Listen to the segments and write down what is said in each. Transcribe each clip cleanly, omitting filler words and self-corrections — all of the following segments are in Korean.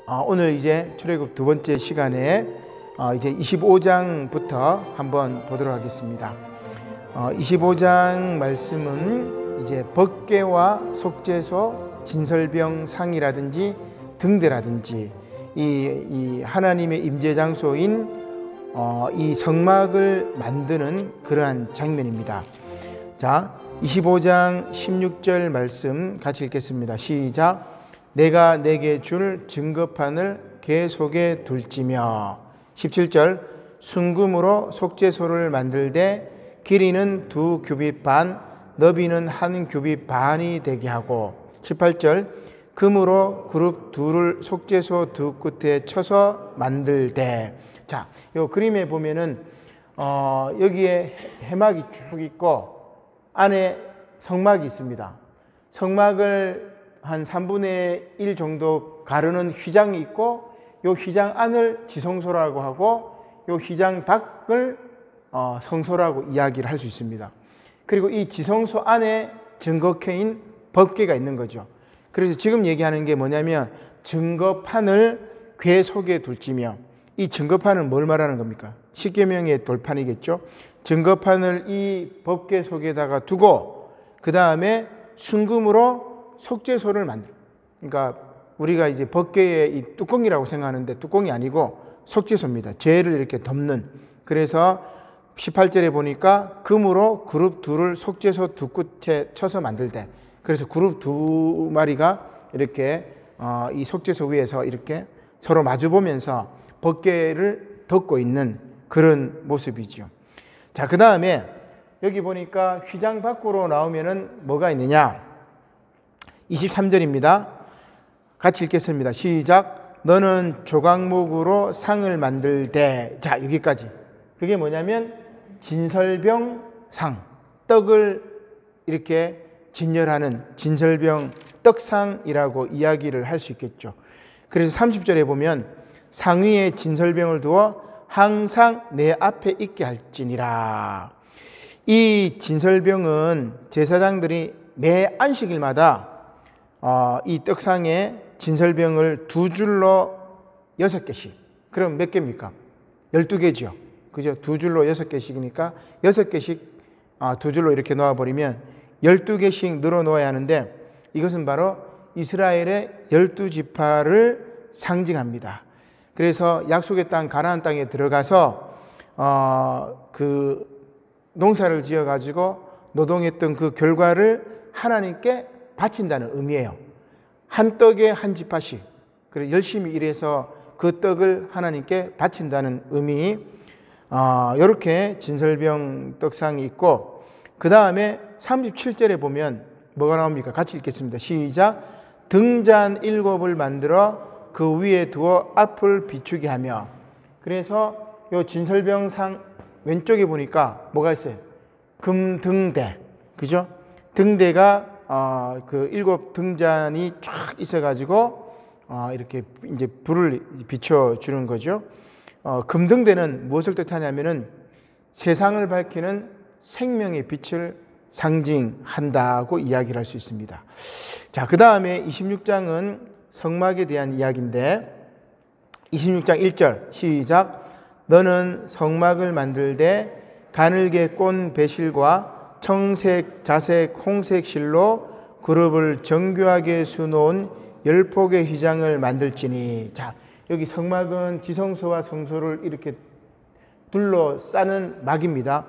오늘 이제 출애굽 두 번째 시간에 이제 25장부터 한번 보도록 하겠습니다. 25장 말씀은 이제 법궤와 속죄소, 진설병 상이라든지 등대라든지 이 하나님의 임재 장소인 이 성막을 만드는 그러한 장면입니다. 자, 25장 16절 말씀 같이 읽겠습니다. 시작. 내가 내게 줄 증거판을 궤 속에 둘지며. 17절. 순금으로 속죄소를 만들되 길이는 2규빗 반, 너비는 1규빗 반이 되게 하고. 18절. 금으로 그룹 둘을 속죄소 두 끝에 쳐서 만들되. 자, 요 그림에 보면은 여기에 해막이 쭉 있고 안에 성막이 있습니다. 성막을 한 3분의 1 정도 가르는 휘장이 있고, 요 휘장 안을 지성소라고 하고, 요 휘장 밖을 성소라고 이야기를 할 수 있습니다. 그리고 이 지성소 안에 증거궤인 법궤가 있는 거죠. 그래서 지금 얘기하는 게 뭐냐면 증거판을 궤 속에 둘지며. 이 증거판은 뭘 말하는 겁니까? 십계명의 돌판이겠죠. 증거판을 이 법궤 속에다가 두고 그 다음에 순금으로 속죄소를 만들어. 그러니까 우리가 이제 법궤의 이 뚜껑이라고 생각하는데 뚜껑이 아니고 속죄소입니다. 죄를 이렇게 덮는. 그래서 18절에 보니까 금으로 그룹 둘을 속죄소 두 끝에 쳐서 만들되. 그래서 그룹 두 마리가 이렇게 이 속죄소 위에서 이렇게 서로 마주 보면서 법궤를 덮고 있는 그런 모습이죠. 자, 그 다음에 여기 보니까 휘장 밖으로 나오면은 뭐가 있느냐? 23절입니다. 같이 읽겠습니다. 시작. 너는 조각목으로 상을 만들되. 자, 여기까지. 그게 뭐냐면 진설병 상, 떡을 이렇게 진열하는 진설병 떡상이라고 이야기를 할 수 있겠죠. 그래서 30절에 보면 상 위에 진설병을 두어 항상 내 앞에 있게 할지니라. 이 진설병은 제사장들이 매 안식일마다 이 떡상에 진설병을 두 줄로 6개씩. 그럼 몇 개입니까? 12개죠. 그죠? 두 줄로 6개씩이니까 6개씩 두 줄로 이렇게 놓아버리면 12개씩 늘어 놓아야 하는데, 이것은 바로 이스라엘의 12지파를 상징합니다. 그래서 약속의 땅 가나안 땅에 들어가서 그 농사를 지어 가지고 노동했던 그 결과를 하나님께 바친다는 의미예요. 한 떡에 한 지파씩. 그래서 열심히 일해서 그 떡을 하나님께 바친다는 의미. 이렇게 진설병 떡상이 있고, 그 다음에 37절에 보면 뭐가 나옵니까? 같이 읽겠습니다. 시작. 등잔 7을 만들어 그 위에 두어 앞을 비추게 하며. 그래서 이 진설병상 왼쪽에 보니까 뭐가 있어요? 금등대. 그죠? 등대가 그 7 등잔이 쫙 있어가지고 이렇게 이제 불을 비춰주는 거죠. 금등대는 무엇을 뜻하냐면은 세상을 밝히는 생명의 빛을 상징한다고 이야기를 할 수 있습니다. 자, 그 다음에 26장은 성막에 대한 이야기인데, 26장 1절 시작. 너는 성막을 만들되 가늘게 꼰 배실과 청색, 자색, 홍색 실로 그룹을 정교하게 수놓은 10폭의 휘장을 만들지니. 자, 여기 성막은 지성소와 성소를 이렇게 둘러싸는 막입니다.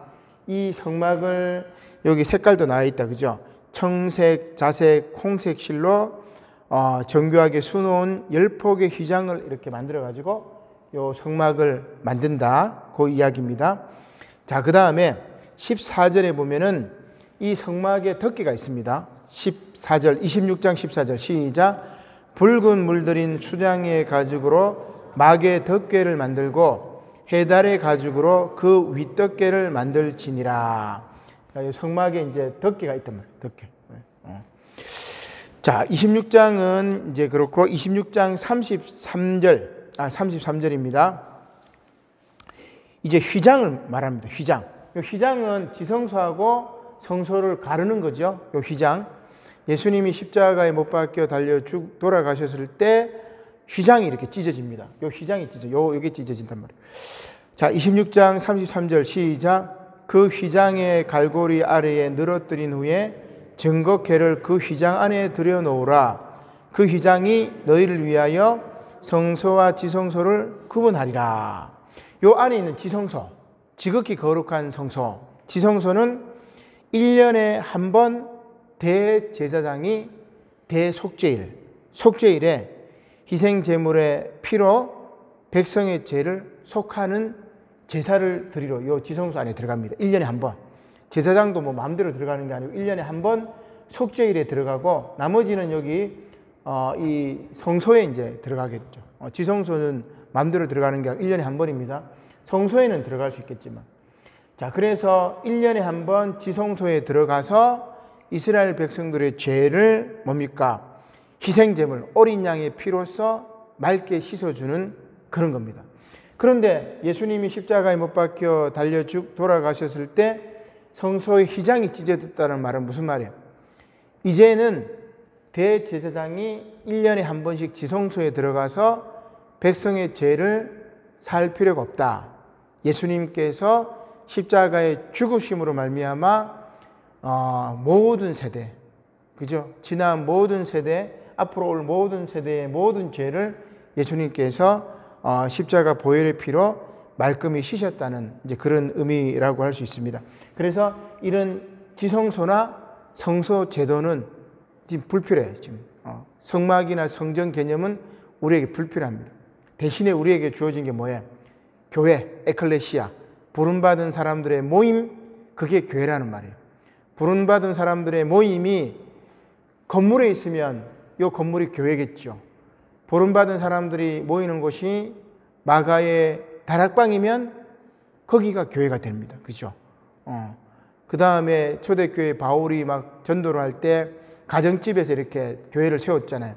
이 성막을 여기 색깔도 나와 있다, 그죠? 청색, 자색, 홍색 실로 정교하게 수놓은 10폭의 휘장을 이렇게 만들어 가지고 요 성막을 만든다, 그 이야기입니다. 자, 그 다음에 14절에 보면은 이 성막에 덮개가 있습니다. 14절, 26장 14절 시작. 붉은 물들인 수장의 가죽으로 막의 덮개를 만들고 해달의 가죽으로 그 윗덮개를 만들지니라. 성막에 이제 덮개가 있단 말이에요. 덮개. 자, 26장은 이제 그렇고 26장 33절입니다. 이제 휘장을 말합니다. 휘장. 휘장은 지성소하고 성소를 가르는 거죠. 휘장. 예수님이 십자가에 못 박혀 달려 돌아가셨을 때 휘장이 이렇게 찢어집니다. 요 휘장이 요게 찢어진단 말이에요. 자, 26장 33절 시작. 그 휘장의 갈고리 아래에 늘어뜨린 후에 증거궤를 그 휘장 안에 들여놓으라. 그 휘장이 너희를 위하여 성소와 지성소를 구분하리라. 요 안에 있는 지성소, 지극히 거룩한 성소, 지성소는 1년에 한 번 대제사장이 속죄일에 희생제물의 피로 백성의 죄를 속하는 제사를 드리러 요 지성소 안에 들어갑니다. 1년에 한 번. 제사장도 뭐 마음대로 들어가는 게 아니고 1년에 한 번 속죄일에 들어가고 나머지는 여기 이 성소에 이제 들어가겠죠. 지성소는 마음대로 들어가는 게 아니고 1년에 한 번입니다. 성소에는 들어갈 수 있겠지만. 자, 그래서 1년에 한 번 지성소에 들어가서 이스라엘 백성들의 죄를 뭡니까? 희생제물, 어린 양의 피로써 맑게 씻어주는 그런 겁니다. 그런데 예수님이 십자가에 못 박혀 달려 돌아가셨을 때 성소의 휘장이 찢어졌다는 말은 무슨 말이에요? 이제는 대제사장이 1년에 한 번씩 지성소에 들어가서 백성의 죄를 살 필요가 없다. 예수님께서 십자가의 죽으심으로 말미암아 모든 세대, 그죠? 지난 모든 세대, 앞으로 올 모든 세대의 모든 죄를 예수님께서 십자가 보혈의 피로 말끔히 씻었다는 이제 그런 의미라고 할 수 있습니다. 그래서 이런 지성소나 성소 제도는 지금 불필요해요. 지금 성막이나 성전 개념은 우리에게 불필요합니다. 대신에 우리에게 주어진 게 뭐예요? 교회, 에클레시아, 부름받은 사람들의 모임, 그게 교회라는 말이에요. 부름받은 사람들의 모임이 건물에 있으면 이 건물이 교회겠죠. 부름받은 사람들이 모이는 곳이 마가의 다락방이면 거기가 교회가 됩니다. 그죠? 그 다음에 초대교회 바울이 막 전도를 할 때 가정집에서 이렇게 교회를 세웠잖아요.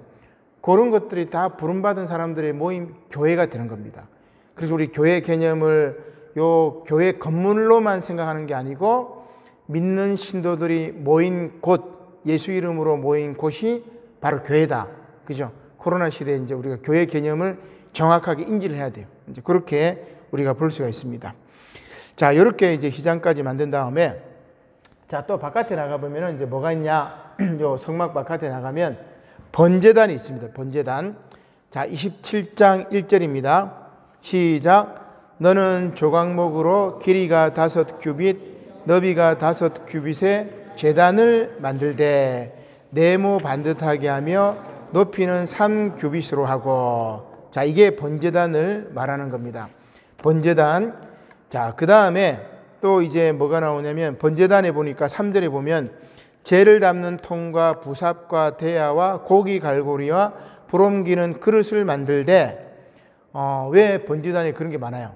그런 것들이 다 부름받은 사람들의 모임, 교회가 되는 겁니다. 그래서 우리 교회 개념을 요 교회 건물로만 생각하는 게 아니고 믿는 신도들이 모인 곳, 예수 이름으로 모인 곳이 바로 교회다. 그죠? 코로나 시대에 이제 우리가 교회 개념을 정확하게 인지를 해야 돼요. 이제 그렇게 우리가 볼 수가 있습니다. 자, 이렇게 이제 휘장까지 만든 다음에 자, 또 바깥에 나가보면 이제 뭐가 있냐? 요 성막 바깥에 나가면 번제단이 있습니다. 번제단. 자, 27장 1절입니다. 시작. 너는 조각목으로 길이가 5규빗, 너비가 5규빗의 제단을 만들되 네모 반듯하게 하며 높이는 3규빗으로 하고. 자, 이게 번제단을 말하는 겁니다. 번제단. 자, 그 다음에 또 이제 뭐가 나오냐면 번제단에 보니까 3절에 보면 재를 담는 통과 부삽과 대야와 고기 갈고리와 불 옮기는 그릇을 만들되 왜 번제단에 그런 게 많아요?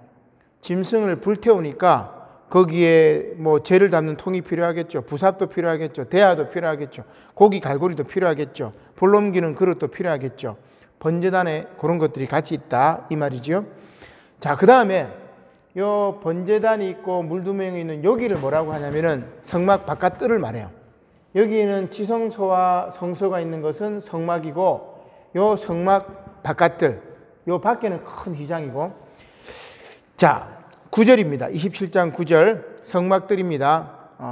짐승을 불태우니까 거기에 뭐 재를 담는 통이 필요하겠죠. 부삽도 필요하겠죠. 대야도 필요하겠죠. 고기 갈고리도 필요하겠죠. 불 옮기는 그릇도 필요하겠죠. 번제단에 그런 것들이 같이 있다 이 말이죠. 자, 그 다음에 요 번제단이 있고 물두멍이 있는 여기를 뭐라고 하냐면은 성막 바깥뜰을 말해요. 여기는 지성소와 성소가 있는 것은 성막이고 요 성막 바깥뜰, 요 밖에는 큰 휘장이고. 자, 9절입니다. 27장 9절 성막뜰입니다.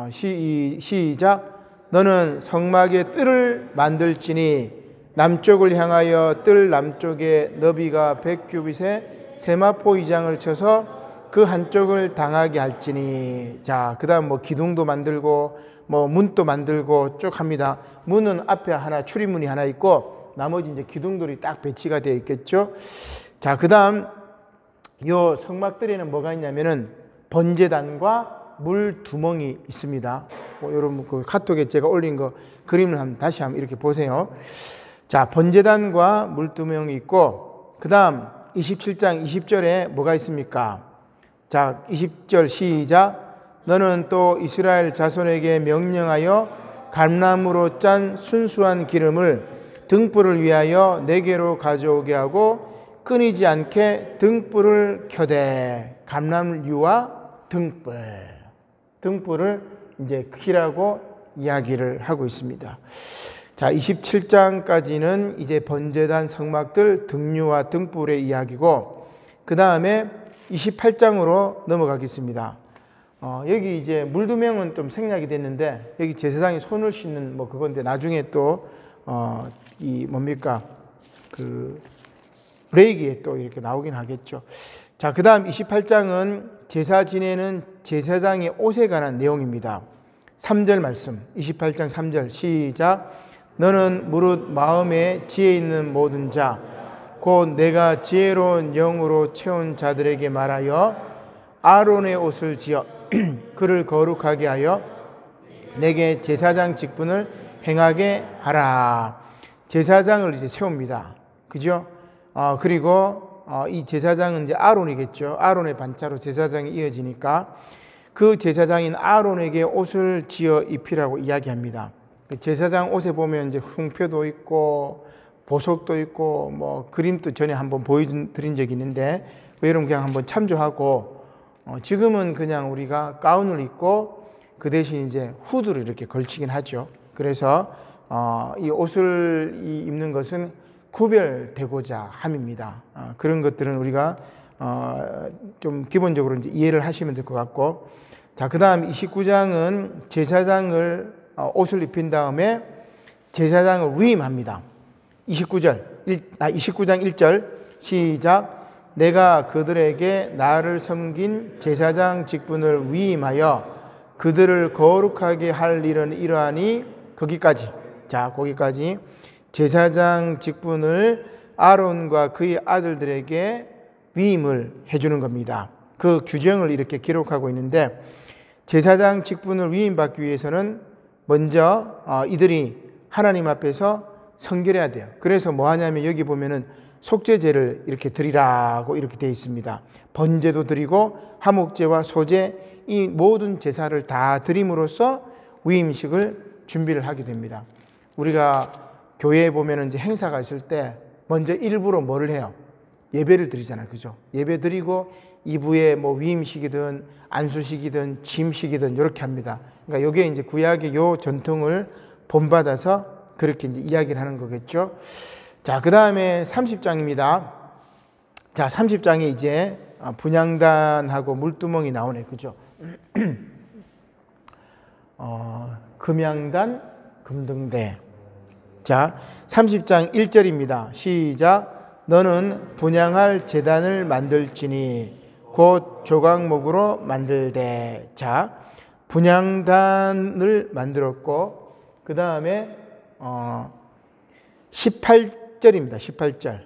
시작. 너는 성막의 뜰을 만들지니 남쪽을 향하여 뜰 남쪽에 너비가 100규빗의 세마포 이장을 쳐서 그 한쪽을 당하게 할지니. 자, 그 다음 뭐 기둥도 만들고 뭐 문도 만들고 쭉 합니다. 문은 앞에 하나, 출입문이 하나 있고 나머지 이제 기둥들이 딱 배치가 되어 있겠죠. 자, 그 다음 요 성막들에는 뭐가 있냐면은 번제단과 물 두멍이 있습니다. 여러분 그 카톡에 제가 올린 거 그림을 다시 한번 이렇게 보세요. 자, 번제단과 물두멍이 있고 그 다음 27장 20절에 뭐가 있습니까? 자, 20절 시작. 너는 또 이스라엘 자손에게 명령하여 감람으로 짠 순수한 기름을 등불을 위하여 내게로 가져오게 하고 끊이지 않게 등불을 켜되. 감람유와 등불을 이제 키라고 이야기를 하고 있습니다. 자, 27장까지는 이제 번제단 성막들 등류와 등불의 이야기고, 그 다음에 28장으로 넘어가겠습니다. 여기 이제 물두멍은 좀 생략이 됐는데, 여기 제사장이 손을 씻는 뭐 그건데, 나중에 또 이 뭡니까 그 브레이크에 또 이렇게 나오긴 하겠죠. 자, 그 다음 28장은 제사 지내는 제사장의 옷에 관한 내용입니다. 3절 말씀, 28장 3절 시작. 너는 무릇 마음에 지혜 있는 모든 자, 곧 내가 지혜로운 영으로 채운 자들에게 말하여 아론의 옷을 지어 그를 거룩하게 하여 내게 제사장 직분을 행하게 하라. 제사장을 이제 세웁니다. 그죠? 그리고 이 제사장은 이제 아론이겠죠. 아론의 반차로 제사장이 이어지니까 그 제사장인 아론에게 옷을 지어 입히라고 이야기합니다. 그 제사장 옷에 보면 이제 흉표도 있고 보석도 있고 뭐 그림도 전에 한번 보여드린 적이 있는데 여러분 그냥 한번 참조하고, 지금은 그냥 우리가 가운을 입고 그 대신 이제 후드를 이렇게 걸치긴 하죠. 그래서 이 옷을 입는 것은 구별되고자 함입니다. 그런 것들은 우리가 좀 기본적으로 이제 이해를 하시면 될 것 같고, 자, 그 다음 29장은 제사장을 옷을 입힌 다음에 제사장을 위임합니다. 29장 1절 시작. 내가 그들에게 나를 섬긴 제사장 직분을 위임하여 그들을 거룩하게 할 일은 이러하니, 거기까지. 자, 거기까지 제사장 직분을 아론과 그의 아들들에게 위임을 해주는 겁니다. 그 규정을 이렇게 기록하고 있는데, 제사장 직분을 위임받기 위해서는 먼저 이들이 하나님 앞에서 성결해야 돼요. 그래서 뭐 하냐면 여기 보면은 속죄제를 이렇게 드리라고 이렇게 되어 있습니다. 번제도 드리고 화목제와 소제, 이 모든 제사를 다 드림으로써 위임식을 준비를 하게 됩니다. 우리가 교회에 보면은 이제 행사가 있을 때 먼저 일부러 뭐를 해요? 예배를 드리잖아요. 그죠? 예배 드리고 2부에 뭐 위임식이든 안수식이든 침식이든 이렇게 합니다. 그러니까 이게 이제 구약의 요 전통을 본받아서 그렇게 이제 이야기를 하는 거겠죠. 자, 그 다음에 30장입니다. 자, 30장에 이제 분향단하고 물두멍이 나오네. 그죠? 금향단, 금등대. 자, 30장 1절입니다. 시작. 너는 분향할 제단을 만들지니 곧 조각목으로 만들되. 자, 분향단을 만들었고, 그 다음에 18절입니다. 18절.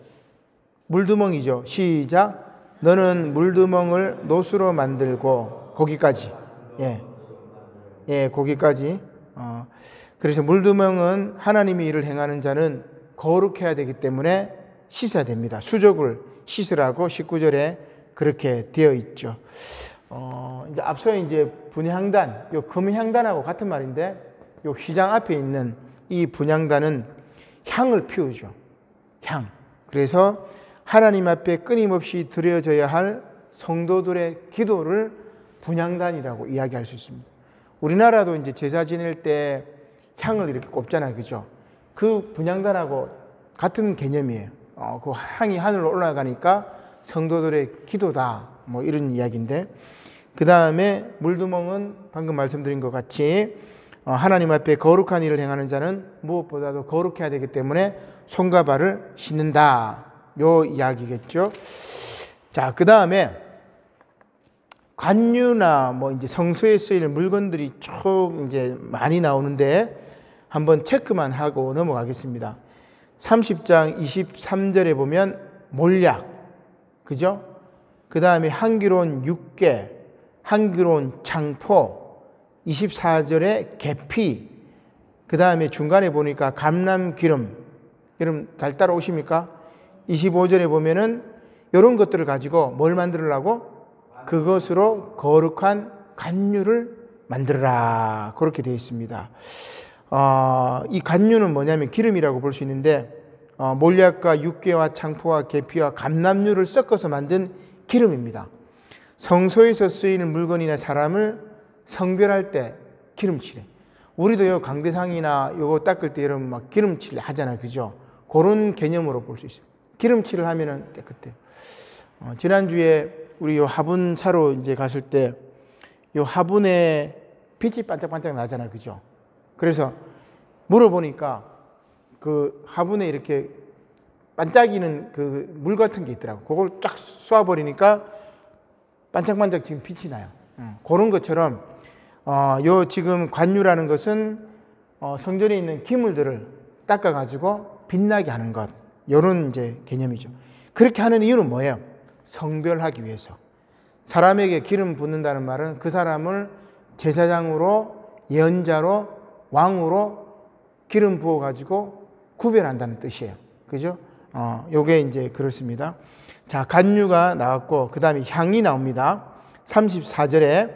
물두멍이죠. 시작. 너는 물두멍을 노수로 만들고. 거기까지. 예, 거기까지. 그래서 물두멍은 하나님의 일을 행하는 자는 거룩해야 되기 때문에 씻어야 됩니다. 수족을 씻으라고 19절에 그렇게 되어 있죠. 이제 앞서 이제 분향단, 요 금향단하고 같은 말인데, 요 휘장 앞에 있는 이 분향단은 향을 피우죠. 향. 그래서 하나님 앞에 끊임없이 드려져야 할 성도들의 기도를 분향단이라고 이야기할 수 있습니다. 우리나라도 이제 제사 지낼 때 향을 이렇게 꼽잖아요. 그죠? 그 분향단하고 같은 개념이에요. 그 향이 하늘로 올라가니까 성도들의 기도다. 뭐 이런 이야기인데, 그 다음에 물두멍은 방금 말씀드린 것 같이 하나님 앞에 거룩한 일을 행하는 자는 무엇보다도 거룩해야 되기 때문에 손과 발을 씻는다. 요 이야기겠죠. 자, 그 다음에 관유나 뭐 이제 성소에 쓰일 물건들이 쭉 이제 많이 나오는데 한번 체크만 하고 넘어가겠습니다. 30장 23절에 보면 몰약, 그죠? 그 다음에 향기로운 육개, 향기로운 창포, 24절에 계피, 그 다음에 중간에 보니까 감람기름. 여러분 잘 따라오십니까? 25절에 보면은 이런 것들을 가지고 뭘 만들으려고? 그것으로 거룩한 관유를 만들어라. 그렇게 되어 있습니다. 이 관유는 뭐냐면 기름이라고 볼 수 있는데, 몰약과 육개와 창포와 계피와 감람류를 섞어서 만든 기름입니다. 성소에서 쓰이는 물건이나 사람을 성별할 때 기름칠해. 우리도 요 강대상이나 요거 닦을 때 이런 막 기름칠 하잖아요. 그죠? 그런 개념으로 볼 수 있어요. 기름칠을 하면은 깨끗해요. 지난주에 우리 요 화분 사러 이제 갔을 때 요 화분에 빛이 반짝반짝 나잖아요. 그죠? 그래서 물어보니까 그 화분에 이렇게 반짝이는 그 물 같은 게 있더라고. 그걸 쫙 쏴버리니까 반짝반짝 지금 빛이 나요. 그런 것처럼 요 지금 관유라는 것은 성전에 있는 기물들을 닦아가지고 빛나게 하는 것, 요런 이제 개념이죠. 그렇게 하는 이유는 뭐예요? 성별하기 위해서. 사람에게 기름 붓는다는 말은 그 사람을 제사장으로, 예언자로, 왕으로 기름 부어가지고 구별한다는 뜻이에요. 그죠? 요게 이제 그렇습니다. 자, 간유가 나왔고, 그 다음에 향이 나옵니다. 34절에,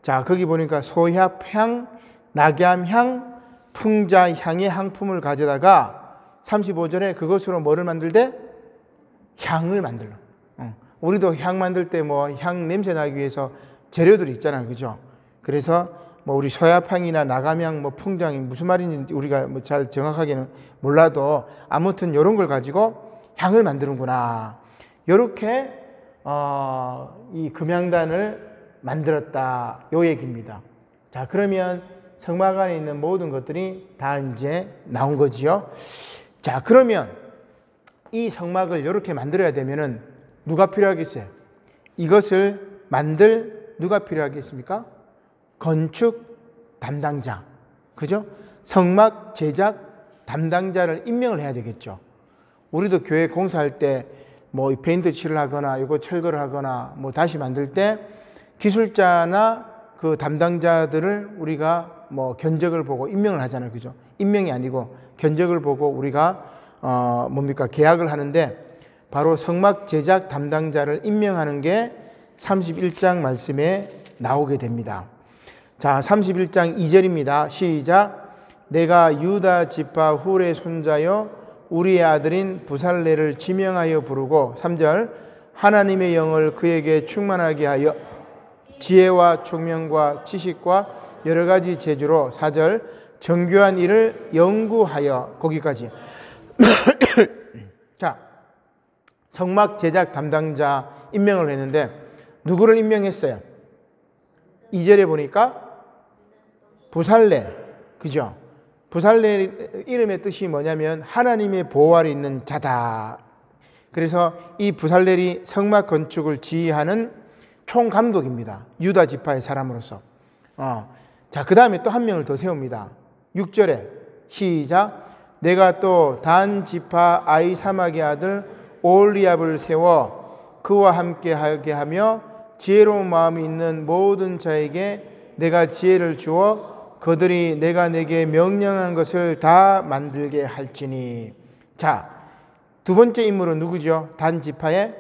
자, 거기 보니까 소합향, 낙얌향, 풍자향의 향품을 가져다가 35절에 그것으로 뭐를 만들대? 향을 만들어. 우리도 향 만들 때 뭐 향 냄새 나기 위해서 재료들이 있잖아요. 그죠? 그래서 뭐 우리 소합향이나 나감향, 뭐 풍장이 무슨 말인지 우리가 뭐 잘 정확하게는 몰라도 아무튼 이런 걸 가지고 향을 만드는구나. 이렇게 이 금향단을 만들었다. 요 얘기입니다. 자, 그러면 성막 안에 있는 모든 것들이 다 이제 나온 거지요. 자, 그러면 이 성막을 이렇게 만들어야 되면은 누가 필요하겠어요? 이것을 만들 누가 필요하겠습니까? 건축 담당자. 그죠? 성막 제작 담당자를 임명을 해야 되겠죠. 우리도 교회 공사할 때 뭐 페인트 칠을 하거나 이거 철거를 하거나 뭐 다시 만들 때 기술자나 그 담당자들을 우리가 뭐 견적을 보고 임명을 하잖아요. 그죠? 임명이 아니고 견적을 보고 우리가 계약을 하는데 바로 성막 제작 담당자를 임명하는 게 31장 말씀에 나오게 됩니다. 자, 31장 2절입니다. 시작. 내가 유다 지파 훌의 손자여 우리의 아들인 부살레를 지명하여 부르고 3절 하나님의 영을 그에게 충만하게 하여 지혜와 총명과 지식과 여러 가지 재주로 4절 정교한 일을 연구하여 거기까지 자, 성막 제작 담당자 임명을 했는데 누구를 임명했어요? 2절에 보니까 부살렐, 그죠? 부살렐 이름의 뜻이 뭐냐면 하나님의 보호 아래 있는 자다. 그래서 이 부살렐이 성막 건축을 지휘하는 총감독입니다. 유다 지파의 사람으로서. 자, 그 다음에 또 한 명을 더 세웁니다. 6절에 시작. 내가 또 단 지파 아이사막의 아들 오홀리압을 세워 그와 함께 하게 하며 지혜로운 마음이 있는 모든 자에게 내가 지혜를 주어 그들이 내가 내게 명령한 것을 다 만들게 할지니. 자, 두 번째 인물은 누구죠? 단 지파의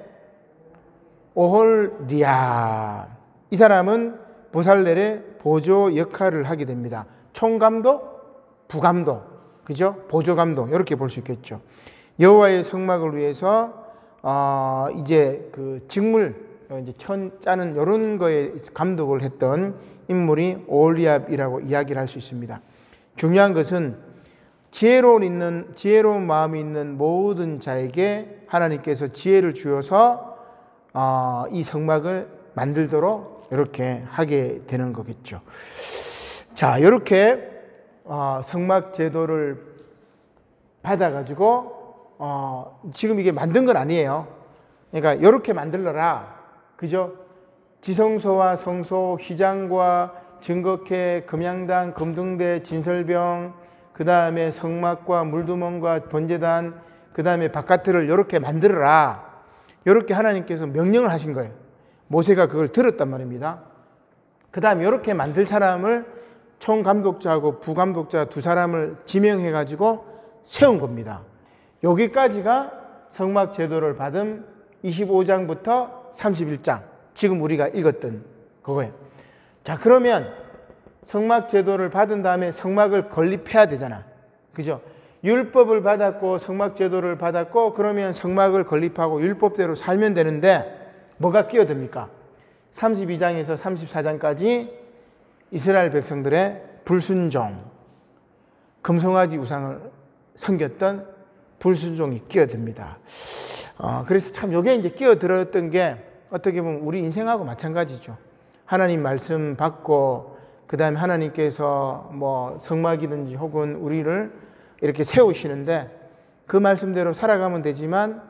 오홀리압. 이 사람은 부살렐의 보조 역할을 하게 됩니다. 총감독, 부감독, 그죠? 보조감독 이렇게 볼 수 있겠죠. 여호와의 성막을 위해서 이제 그 직물, 이제 천 짜는 이런 거에 감독을 했던 인물이 오홀리압이라고 이야기를 할 수 있습니다. 중요한 것은 지혜로운 마음이 있는 모든 자에게 하나님께서 지혜를 주어서 이 성막을 만들도록 이렇게 하게 되는 거겠죠. 자, 이렇게 성막 제도를 받아가지고 지금 이게 만든 건 아니에요. 그러니까 이렇게 만들어라, 그죠? 지성소와 성소, 휘장과 증거계, 금향단, 금등대, 진설병, 그 다음에 성막과 물두멍과 번제단, 그 다음에 바깥을 이렇게 만들어라. 이렇게 하나님께서 명령을 하신 거예요. 모세가 그걸 들었단 말입니다. 그 다음에 이렇게 만들 사람을 총감독자하고 부감독자 두 사람을 지명해가지고 세운 겁니다. 여기까지가 성막 제도를 받은 25장부터 31장. 지금 우리가 읽었던 그거예요. 자, 그러면 성막 제도를 받은 다음에 성막을 건립해야 되잖아. 그죠? 율법을 받았고 성막 제도를 받았고 그러면 성막을 건립하고 율법대로 살면 되는데 뭐가 끼어듭니까? 32장에서 34장까지 이스라엘 백성들의 불순종, 금송아지 우상을 섬겼던 불순종이 끼어듭니다. 그래서 참 이게 이제 끼어들었던 게 어떻게 보면 우리 인생하고 마찬가지죠. 하나님 말씀 받고 그 다음에 하나님께서 뭐 성막이든지 혹은 우리를 이렇게 세우시는데 그 말씀대로 살아가면 되지만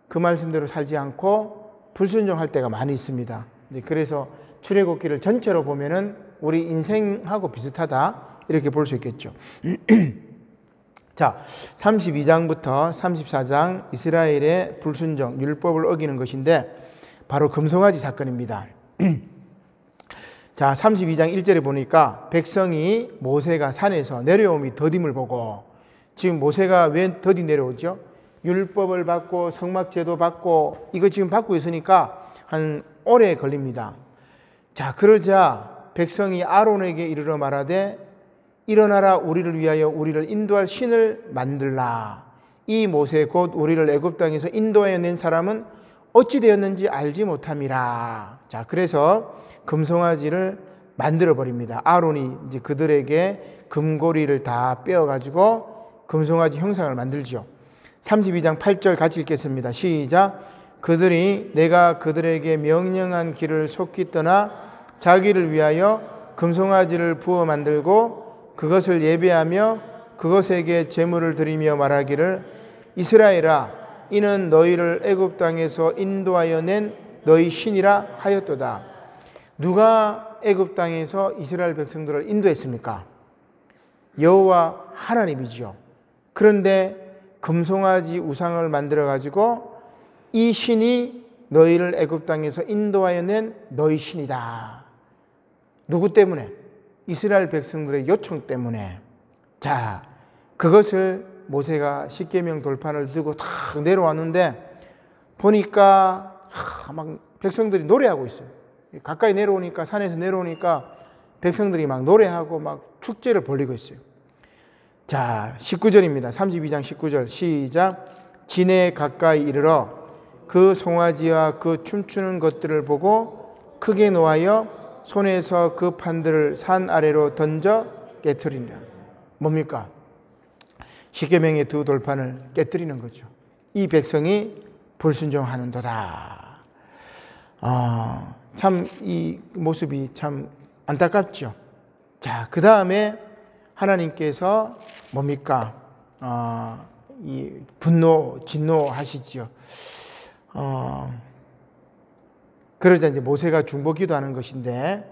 그 말씀대로 살지 않고 불순종할 때가 많이 있습니다. 그래서 출애굽기를 전체로 보면은 우리 인생하고 비슷하다 이렇게 볼 수 있겠죠. 자, 32장부터 34장 이스라엘의 불순종, 율법을 어기는 것인데 바로 금송아지 사건입니다. 자, 32장 1절에 보니까 백성이 모세가 산에서 내려옴이 더딤을 보고, 지금 모세가 왜 더디 내려오죠? 율법을 받고 성막제도 받고 이거 지금 받고 있으니까 한 오래 걸립니다. 자, 그러자 백성이 아론에게 이르러 말하되 일어나라, 우리를 위하여 우리를 인도할 신을 만들라. 이 모세 곧 우리를 애굽 땅에서 인도하여 낸 사람은 어찌 되었는지 알지 못함이라. 자, 그래서 금송아지를 만들어 버립니다. 아론이 이제 그들에게 금고리를 다 빼어 가지고 금송아지 형상을 만들죠. 32장 8절 같이 읽겠습니다. 시작. 그들이 내가 그들에게 명령한 길을 속히 떠나 자기를 위하여 금송아지를 부어 만들고 그것을 예배하며 그것에게 제물을 드리며 말하기를 이스라엘아, 이는 너희를 애굽 땅에서 인도하여 낸 너희 신이라 하였도다. 누가 애굽 땅에서 이스라엘 백성들을 인도했습니까? 여호와 하나님이지요. 그런데 금송아지 우상을 만들어 가지고 이 신이 너희를 애굽 땅에서 인도하여 낸 너희 신이다. 누구 때문에? 이스라엘 백성들의 요청 때문에. 자, 그것을 모세가 십계명 돌판을 들고 탁 내려왔는데 보니까 막 백성들이 노래하고 있어요. 가까이 내려오니까, 산에서 내려오니까 백성들이 막 노래하고 막 축제를 벌이고 있어요. 자, 19절입니다. 32장 19절 시작. 진에 가까이 이르러 그 송아지와 그 춤추는 것들을 보고 크게 노하여 손에서 그 판들을 산 아래로 던져 깨트리니라. 뭡니까? 십계명의 두 돌판을 깨트리는 거죠. 이 백성이 불순종하는도다. 참 이 모습이 참 안타깝죠. 자, 그 다음에 하나님께서 뭡니까? 이 분노, 진노하시죠. 그러자 이제 모세가 중보기도하는 것인데,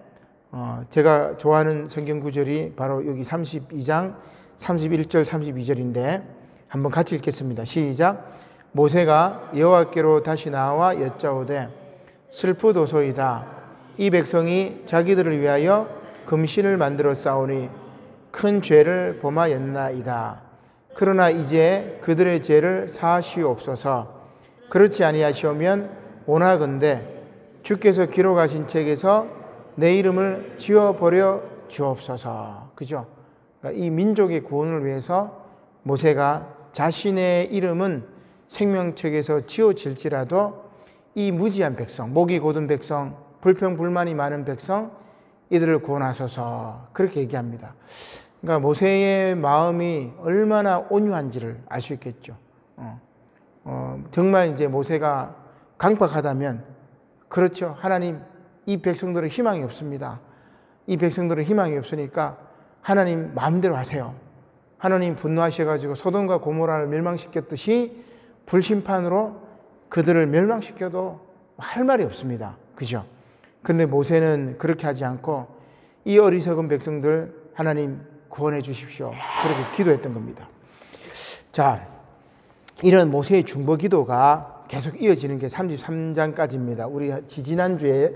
제가 좋아하는 성경 구절이 바로 여기 32장 31절 32절인데 한번 같이 읽겠습니다. 시작. 모세가 여호와께로 다시 나와 여짜오되 슬프도소이다. 이 백성이 자기들을 위하여 금신을 만들어 싸우니 큰 죄를 범하였나이다. 그러나 이제 그들의 죄를 사하시옵소서. 그렇지 아니하시오면 원하건대 주께서 기록하신 책에서 내 이름을 지워버려 주옵소서. 그죠? 그러니까 이 민족의 구원을 위해서 모세가 자신의 이름은 생명책에서 지워질지라도 이 무지한 백성, 목이 곧은 백성, 불평불만이 많은 백성, 이들을 구원하소서, 그렇게 얘기합니다. 그러니까 모세의 마음이 얼마나 온유한지를 알 수 있겠죠. 정말 이제 모세가 강박하다면, 그렇죠. 하나님, 이 백성들은 희망이 없습니다. 이 백성들은 희망이 없으니까 하나님 마음대로 하세요. 하나님 분노하셔가지고 소돔과 고모라를 멸망시켰듯이 불심판으로 그들을 멸망시켜도 할 말이 없습니다. 그죠? 근데 모세는 그렇게 하지 않고 이 어리석은 백성들 하나님 구원해 주십시오, 그렇게 기도했던 겁니다. 자, 이런 모세의 중보 기도가 계속 이어지는 게 33장까지입니다. 우리 지지난주에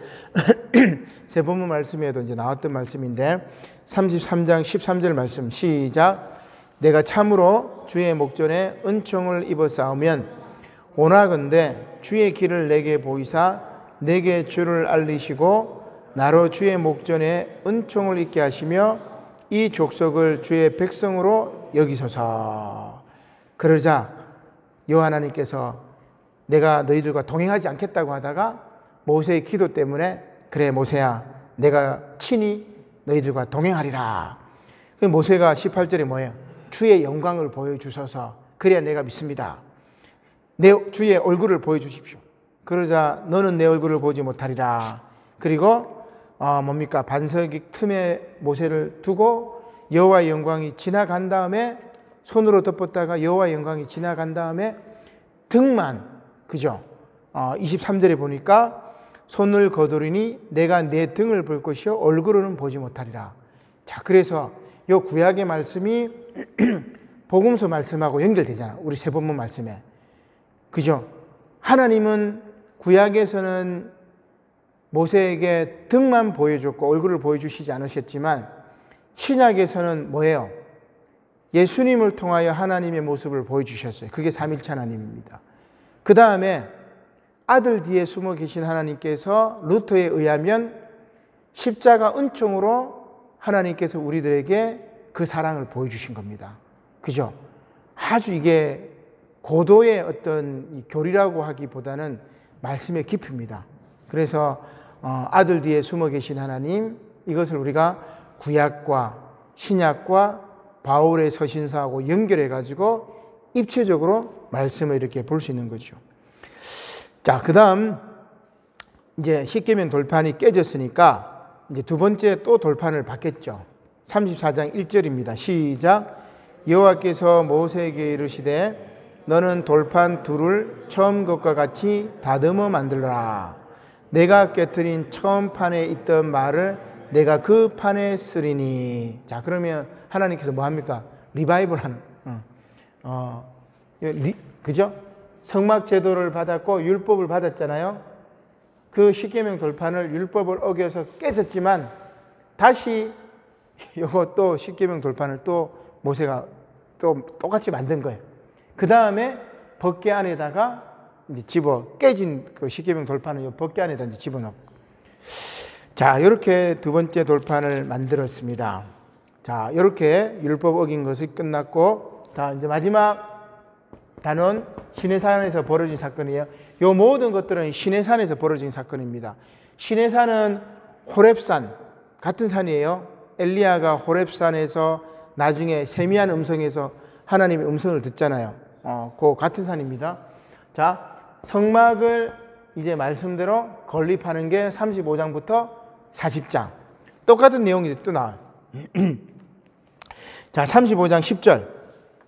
세 본문 말씀에도 이제 나왔던 말씀인데 33장 13절 말씀 시작. 내가 참으로 주의 목전에 은총을 입어 싸우면 원하건대 주의 길을 내게 보이사 내게 주를 알리시고 나로 주의 목전에 은총을 입게 하시며 이 족속을 주의 백성으로 여기소서. 그러자 여호와 하나님께서 내가 너희들과 동행하지 않겠다고 하다가 모세의 기도 때문에 그래 모세야 내가 친히 너희들과 동행하리라. 모세가 18절에 뭐예요? 주의 영광을 보여주셔서 그래야 내가 믿습니다. 내 주의 얼굴을 보여주십시오. 그러자 너는 내 얼굴을 보지 못하리라. 그리고 뭡니까? 반석이 틈에 모세를 두고 여호와의 영광이 지나간 다음에 손으로 덮었다가 여호와의 영광이 지나간 다음에 등만, 그죠? 23절에 보니까 손을 거두리니 내가 내 등을 볼 것이요 얼굴은 보지 못하리라. 자, 그래서 이 구약의 말씀이 복음서 말씀하고 연결되잖아. 우리 세번문 말씀에. 그죠? 하나님은 구약에서는 모세에게 등만 보여줬고 얼굴을 보여주시지 않으셨지만 신약에서는 뭐예요? 예수님을 통하여 하나님의 모습을 보여주셨어요. 그게 삼일체 하나님입니다. 그 다음에 아들 뒤에 숨어 계신 하나님께서 루터에 의하면 십자가 은총으로 하나님께서 우리들에게 그 사랑을 보여주신 겁니다. 그죠? 아주 이게 고도의 어떤 교리라고 하기보다는 말씀의 깊이입니다. 그래서 아들 뒤에 숨어 계신 하나님, 이것을 우리가 구약과 신약과 바울의 서신서하고 연결해 가지고 입체적으로 말씀을 이렇게 볼 수 있는 거죠. 자, 그다음 이제 십계명 돌판이 깨졌으니까 이제 두 번째 또 돌판을 받겠죠. 34장 1절입니다. 시작. 여호와께서 모세에게 이르시되 너는 돌판 둘을 처음 것과 같이 다듬어 만들라. 내가 깨뜨린 처음 판에 있던 말을 내가 그 판에 쓰리니. 자, 그러면 하나님께서 뭐 합니까? 리바이벌 하는. 그죠? 성막 제도를 받았고 율법을 받았잖아요. 그 십계명 돌판을 율법을 어겨서 깨졌지만 다시 요거 또 십계명 돌판을 또 모세가 또 똑같이 만든 거예요. 그 다음에 벗개 안에다가 이제 깨진 그 십계명 돌판을 요 벗개 안에다 이제 집어넣고. 자, 이렇게 두 번째 돌판을 만들었습니다. 자, 이렇게 율법 어긴 것이 끝났고, 자, 이제 마지막 단원 시내산에서 벌어진 사건이에요. 요 모든 것들은 시내산에서 벌어진 사건입니다. 시내산은 호렙산 같은 산이에요. 엘리야가 호렙산에서 나중에 세미한 음성에서 하나님의 음성을 듣잖아요. 그 같은 산입니다. 자, 성막을 이제 말씀대로 건립하는 게 35장부터 40장. 똑같은 내용이 또 나와요. 자, 35장 10절.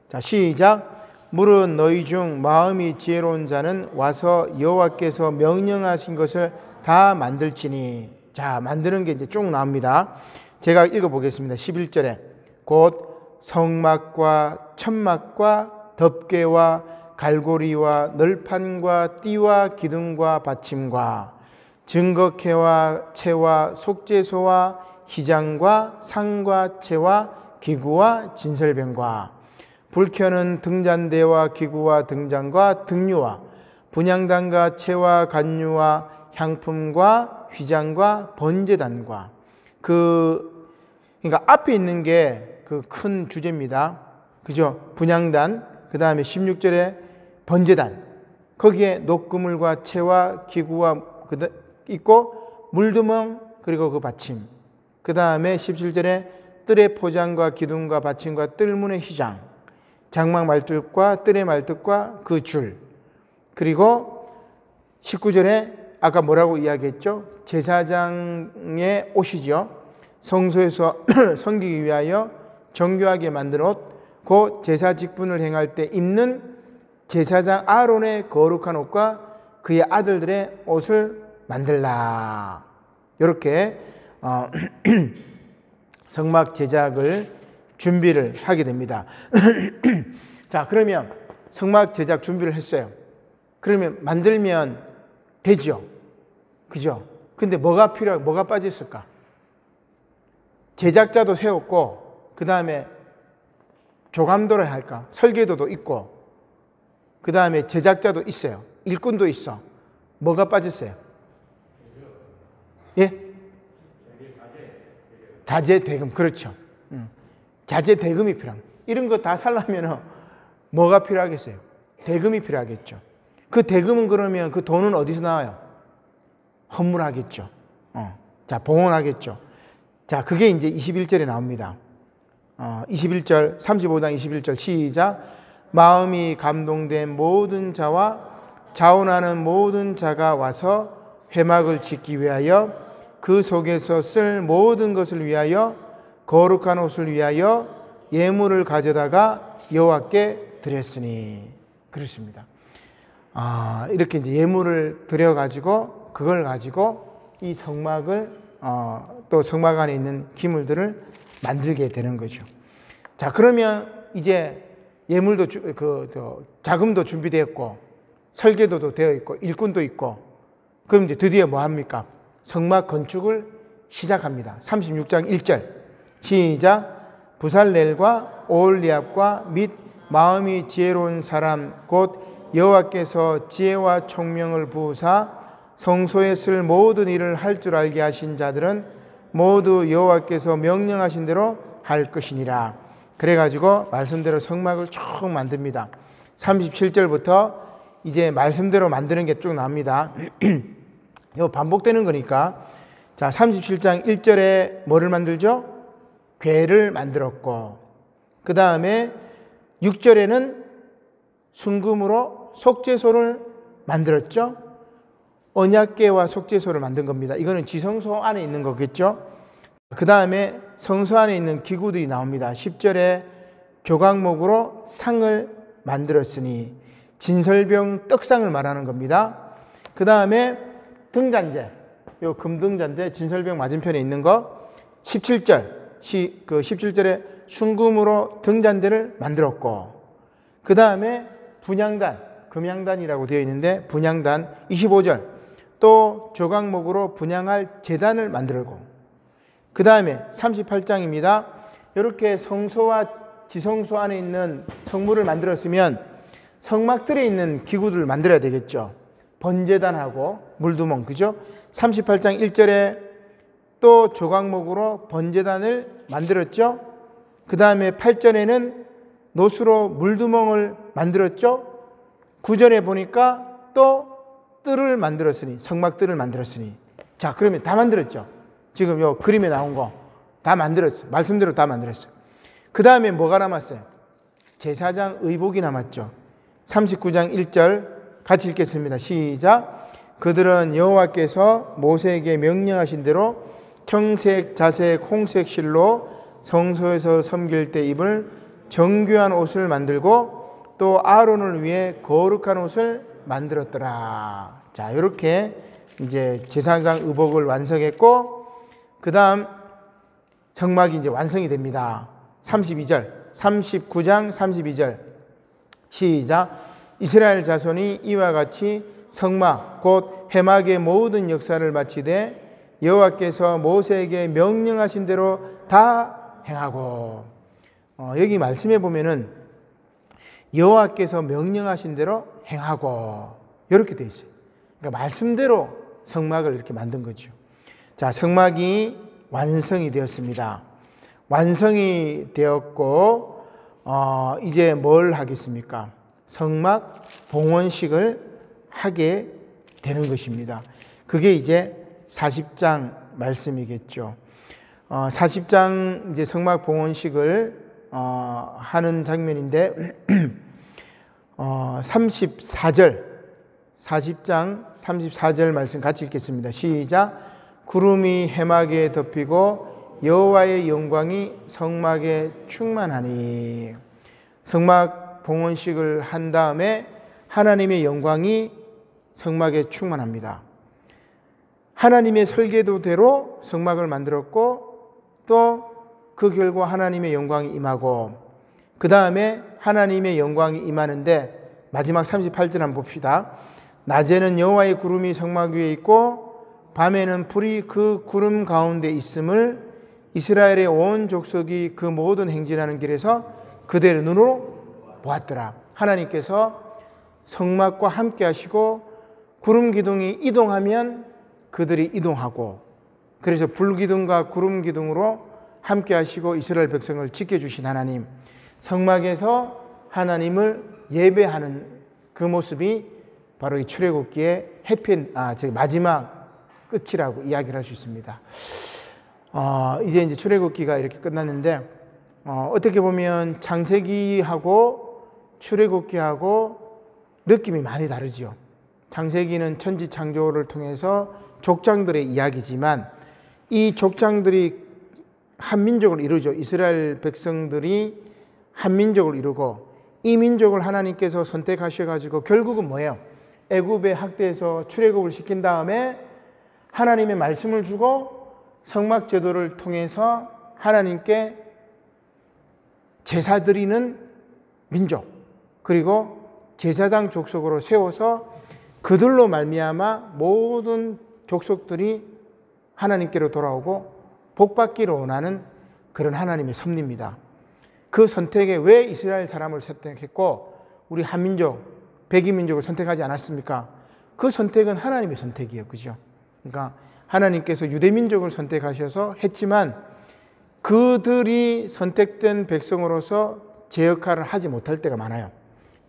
자, 시작. 물은 너희 중 마음이 지혜로운 자는 와서 여호와께서 명령하신 것을 다 만들지니. 자, 만드는 게 이제 쭉 나옵니다. 제가 읽어보겠습니다. 11절에 곧 성막과 천막과 덮개와 갈고리와 널판과 띠와 기둥과 받침과 증거캐와 채와 속죄소와 희장과 상과 채와 기구와 진설병과 불 켜는 등잔대와 기구와 등잔과 등류와 분향단과 채와 간류와 향품과 휘장과 번제단과 그러니까 앞에 있는 게 그 큰 주제입니다. 그죠? 분향단, 그 다음에 16절에 번제단, 거기에 녹그물과 채와 기구와 있고 물두멍, 그리고 그 받침, 그 다음에 17절에 뜰의 포장과 기둥과 받침과 뜰문의 휘장, 장막 말뚝과 뜰의 말뚝과 그 줄, 그리고 19절에 아까 뭐라고 이야기했죠? 제사장의 옷이죠. 성소에서 섬기기 위하여 정교하게 만든 옷, 그 제사 직분을 행할 때 입는 제사장 아론의 거룩한 옷과 그의 아들들의 옷을 만들라. 이렇게 성막 제작을 준비를 하게 됩니다. 자, 그러면 성막 제작 준비를 했어요. 그러면 만들면 되죠. 그죠? 근데 뭐가 필요하고 뭐가 빠졌을까? 제작자도 세웠고, 그 다음에 조감도를 할까? 설계도도 있고, 그 다음에 제작자도 있어요. 일꾼도 있어. 뭐가 빠졌어요? 예? 자재, 대금. 그렇죠. 자재, 대금이 필요합니다. 이런 거 다 살려면 뭐가 필요하겠어요? 대금이 필요하겠죠. 그 대금은 그러면 그 돈은 어디서 나와요? 헌물하겠죠. 자, 봉헌하겠죠. 자, 그게 이제 21절에 나옵니다. 21절, 35장 21절 시작. 마음이 감동된 모든 자와 자원하는 모든 자가 와서 회막을 짓기 위하여 그 속에서 쓸 모든 것을 위하여 거룩한 옷을 위하여 예물을 가져다가 여호와께 드렸으니. 그렇습니다. 이렇게 이제 예물을 드려가지고 그걸 가지고 이 성막을 또 성막 안에 있는 기물들을 만들게 되는 거죠. 자, 그러면 이제 예물도 자금도 준비되었고 설계도도 되어 있고 일꾼도 있고, 그럼 이제 드디어 뭐 합니까? 성막 건축을 시작합니다. 36장 1절 시작. 부살렐과 오홀리압과 및 마음이 지혜로운 사람 곧 여호와께서 지혜와 총명을 부으사 성소에 쓸 모든 일을 할 줄 알게 하신 자들은 모두 여호와께서 명령하신 대로 할 것이니라. 그래가지고 말씀대로 성막을 쭉 만듭니다. 37절부터 이제 말씀대로 만드는 게 쭉 나옵니다. 이거 반복되는 거니까. 자, 37장 1절에 뭐를 만들죠? 궤를 만들었고, 그 다음에 6절에는 순금으로 속죄소를 만들었죠. 언약궤와 속죄소를 만든 겁니다. 이거는 지성소 안에 있는 거겠죠. 그 다음에 성소 안에 있는 기구들이 나옵니다. 10절에 조각목으로 상을 만들었으니, 진설병 떡상을 말하는 겁니다. 그 다음에 등잔재, 요 금등잔재 진설병 맞은편에 있는 거. 17절 17절에 순금으로 등잔대를 만들었고, 그 다음에 분향단, 금향단이라고 되어 있는데 분향단. 25절 또 조각목으로 분향할 제단을 만들고, 그 다음에 38장입니다. 이렇게 성소와 지성소 안에 있는 성물을 만들었으면 성막들에 있는 기구들을 만들어야 되겠죠. 번제단하고 물두멍, 그죠? 38장 1절에 또 조각목으로 번제단을 만들었죠. 그 다음에 8절에는 노수로 물두멍을 만들었죠. 9절에 보니까 또 뜰을 만들었으니, 성막뜰을 만들었으니. 자, 그러면 다 만들었죠. 지금 요 그림에 나온 거 다 만들었어요. 말씀대로 다 만들었어요. 그 다음에 뭐가 남았어요? 제사장 의복이 남았죠. 39장 1절 같이 읽겠습니다. 시작. 그들은 여호와께서 모세에게 명령하신 대로 청색, 자색, 홍색 실로 성소에서 섬길 때 입을 정교한 옷을 만들고 또 아론을 위해 거룩한 옷을 만들었더라. 자, 이렇게 이제 제사장 의복을 완성했고, 그 다음 성막이 이제 완성이 됩니다. 32절, 39장 32절 시작. 이스라엘 자손이 이와 같이 성막 곧 회막의 모든 역사를 마치되 여호와께서 모세에게 명령하신 대로 다 행하고. 여기 말씀해 보면은 여호와께서 명령하신 대로 행하고 이렇게 돼 있어요. 그러니까 말씀대로 성막을 이렇게 만든 거죠. 자, 성막이 완성이 되었습니다. 완성이 되었고 이제 뭘 하겠습니까? 성막 봉헌식을 하게 되는 것입니다. 그게 이제 40장 말씀이겠죠. 40장 이제 성막 봉헌식을 하는 장면인데 34절 40장 34절 말씀 같이 읽겠습니다. 시작. 구름이 회막에 덮이고 여호와의 영광이 성막에 충만하니. 성막 봉헌식을 한 다음에 하나님의 영광이 성막에 충만합니다. 하나님의 설계도대로 성막을 만들었고 또 그 결과 하나님의 영광이 임하고, 그 다음에 하나님의 영광이 임하는데 마지막 38절 한번 봅시다. 낮에는 여호와의 구름이 성막 위에 있고 밤에는 불이 그 구름 가운데 있음을 이스라엘의 온 족속이 그 모든 행진하는 길에서 그들의 눈으로 보았더라. 하나님께서 성막과 함께 하시고 구름 기둥이 이동하면 그들이 이동하고, 그래서 불 기둥과 구름 기둥으로 함께 하시고 이스라엘 백성을 지켜주신 하나님, 성막에서 하나님을 예배하는 그 모습이 바로 이 출애굽기의 마지막 끝이라고 이야기를 할 수 있습니다. 이제 출애굽기가 이렇게 끝났는데 어떻게 보면 창세기하고 출애굽기하고 느낌이 많이 다르죠. 창세기는 천지 창조를 통해서 족장들의 이야기지만 이 족장들이 한 민족을 이루죠. 이스라엘 백성들이 한 민족을 이루고 이 민족을 하나님께서 선택하셔가지고 결국은 뭐예요? 애굽의 학대에서 출애굽을 시킨 다음에 하나님의 말씀을 주고 성막 제도를 통해서 하나님께 제사 드리는 민족, 그리고 제사장 족속으로 세워서 그들로 말미암아 모든 족속들이 하나님께로 돌아오고 복받기를 원하는 그런 하나님의 섭리입니다. 그 선택에 왜 이스라엘 사람을 선택했고 우리 한민족, 백이민족을 선택하지 않았습니까? 그 선택은 하나님의 선택이에요. 그죠? 그러니까 하나님께서 유대민족을 선택하셔서 했지만 그들이 선택된 백성으로서 제 역할을 하지 못할 때가 많아요.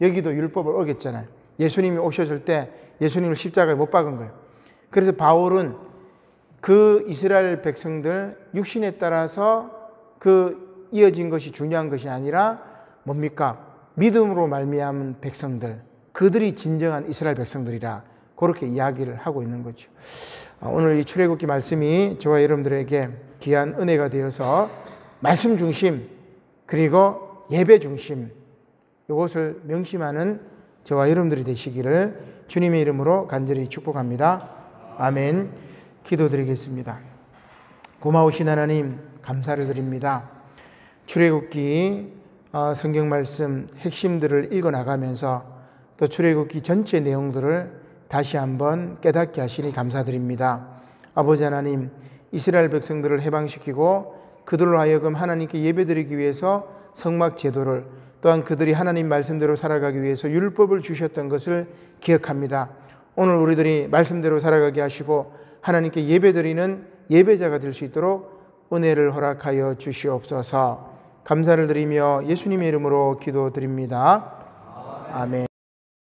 여기도 율법을 어겼잖아요. 예수님이 오셨을 때 예수님을 십자가에 못 박은 거예요. 그래서 바울은 그 이스라엘 백성들 육신에 따라서 그 이어진 것이 중요한 것이 아니라 뭡니까? 믿음으로 말미암은 백성들, 그들이 진정한 이스라엘 백성들이라 그렇게 이야기를 하고 있는 거죠. 오늘 이 출애굽기 말씀이 저와 여러분들에게 귀한 은혜가 되어서 말씀 중심 그리고 예배 중심 이것을 명심하는 저와 여러분들이 되시기를 주님의 이름으로 간절히 축복합니다. 아멘. 기도드리겠습니다. 고마우신 하나님 감사를 드립니다. 출애굽기 성경 말씀 핵심들을 읽어나가면서 또 출애굽기 전체 내용들을 다시 한번 깨닫게 하시니 감사드립니다. 아버지 하나님, 이스라엘 백성들을 해방시키고 그들로 하여금 하나님께 예배드리기 위해서 성막 제도를, 또한 그들이 하나님 말씀대로 살아가기 위해서 율법을 주셨던 것을 기억합니다. 오늘 우리들이 말씀대로 살아가게 하시고 하나님께 예배드리는 예배자가 될 수 있도록 은혜를 허락하여 주시옵소서. 감사를 드리며 예수님의 이름으로 기도드립니다. 아멘.